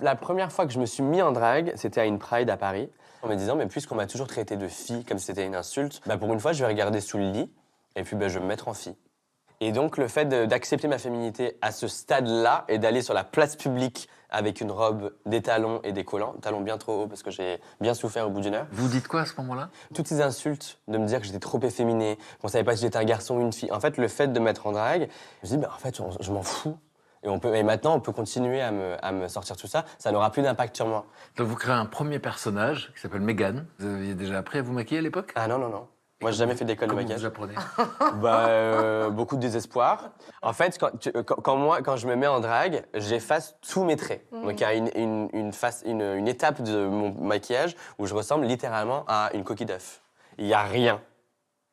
La première fois que je me suis mis en drague, c'était à une Pride à Paris, en me disant, mais puisqu'on m'a toujours traité de fille comme si c'était une insulte, bah pour une fois, je vais regarder sous le lit et puis bah, je vais me mettre en fille. Et donc, le fait d'accepter ma féminité à ce stade-là et d'aller sur la place publique avec une robe, des talons et des collants, talons bien trop hauts parce que j'ai bien souffert au bout d'une heure. Vous dites quoi à ce moment-là? Toutes ces insultes de me dire que j'étais trop efféminé, qu'on savait pas si j'étais un garçon ou une fille. En fait, le fait de mettre en drague, je me dis, bah, en fait, je m'en fous. Et maintenant, on peut continuer à me sortir tout ça. Ça n'aura plus d'impact sur moi. Donc vous créez un premier personnage qui s'appelle Meghan. Vous aviez déjà appris à vous maquiller à l'époque? Ah non, non, non. Moi, j'ai jamais fait d'école de Comment maquillage. vous apprenez? Beaucoup de désespoir. En fait, quand je me mets en drague, j'efface tous mes traits. Donc, il y a une étape de mon maquillage où je ressemble littéralement à une coquille d'œuf. Il n'y a rien,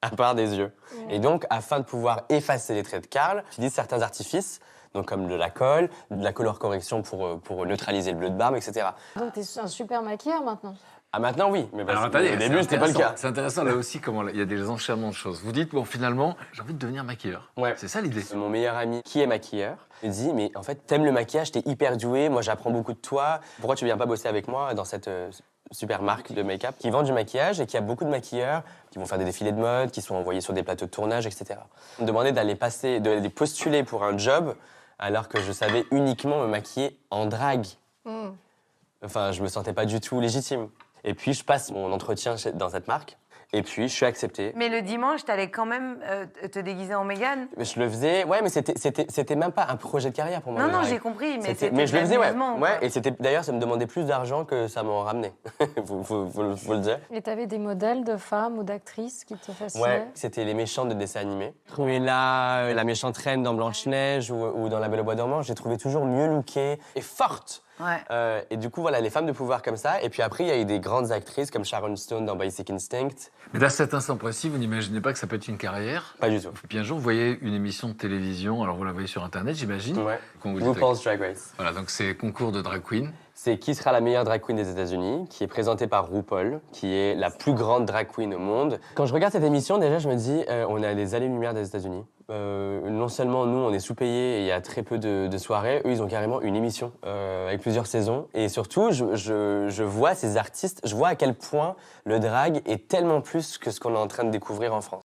à part des yeux. Et donc, afin de pouvoir effacer les traits de Karl, j'utilise certains artifices, donc comme de la colle, de la color correction pour neutraliser le bleu de barbe, etc. Donc t'es un super maquilleur maintenant. Ah, maintenant, oui. Mais Alors, attendez, au début, c'était pas le cas. C'est intéressant là aussi comment il y a des enchaînements de choses. Vous dites, bon, finalement, j'ai envie de devenir maquilleur. Ouais. C'est ça l'idée. Mon meilleur ami, qui est maquilleur, me dit, mais en fait, t'aimes le maquillage, t'es hyper doué, moi j'apprends beaucoup de toi. Pourquoi tu viens pas bosser avec moi dans cette super marque de make-up qui vend du maquillage et qui a beaucoup de maquilleurs qui vont faire des défilés de mode, qui sont envoyés sur des plateaux de tournage, etc. On me demandait d'aller postuler pour un job alors que je savais uniquement me maquiller en drague. Enfin, je me sentais pas du tout légitime. Et puis, je passe mon entretien dans cette marque. Et puis, je suis accepté. Mais le dimanche, t'allais quand même te déguiser en Mégane? Mais je le faisais, ouais, mais c'était même pas un projet de carrière pour moi. Non, le non, drag. j'ai compris, mais c'était Mais je le faisais, de ouais. l'amusement, quoi. Ouais, et d'ailleurs, ça me demandait plus d'argent que ça m'en ramenait. faut le dire. Et t'avais des modèles de femmes ou d'actrices qui te fascinaient? Ouais, c'était les méchantes de dessins animés. Cruella, la méchante reine dans Blanche-Neige ou dans La Belle au bois dormant, j'ai trouvé toujours mieux lookée et forte. Ouais. Et du coup, voilà, les femmes de pouvoir comme ça. Et puis après, il y a eu des grandes actrices comme Sharon Stone dans Basic Instinct. Mais dans cet instant précis, vous n'imaginez pas que ça peut être une carrière? Pas du tout. Puis un jour, vous voyez une émission de télévision, alors vous la voyez sur Internet, j'imagine. Ouais. Quand vous dites- RuPaul's Drag Race. Voilà, donc c'est concours de drag queen. C'est qui sera la meilleure drag queen des États-Unis, qui est présentée par RuPaul, qui est la plus grande drag queen au monde. Quand je regarde cette émission, déjà, je me dis, on a des années-lumière des États-Unis. Non seulement nous, on est sous-payés et il y a très peu de soirées, eux, ils ont carrément une émission avec plusieurs saisons. Et surtout, je vois ces artistes, je vois à quel point le drag est tellement plus que ce qu'on est en train de découvrir en France.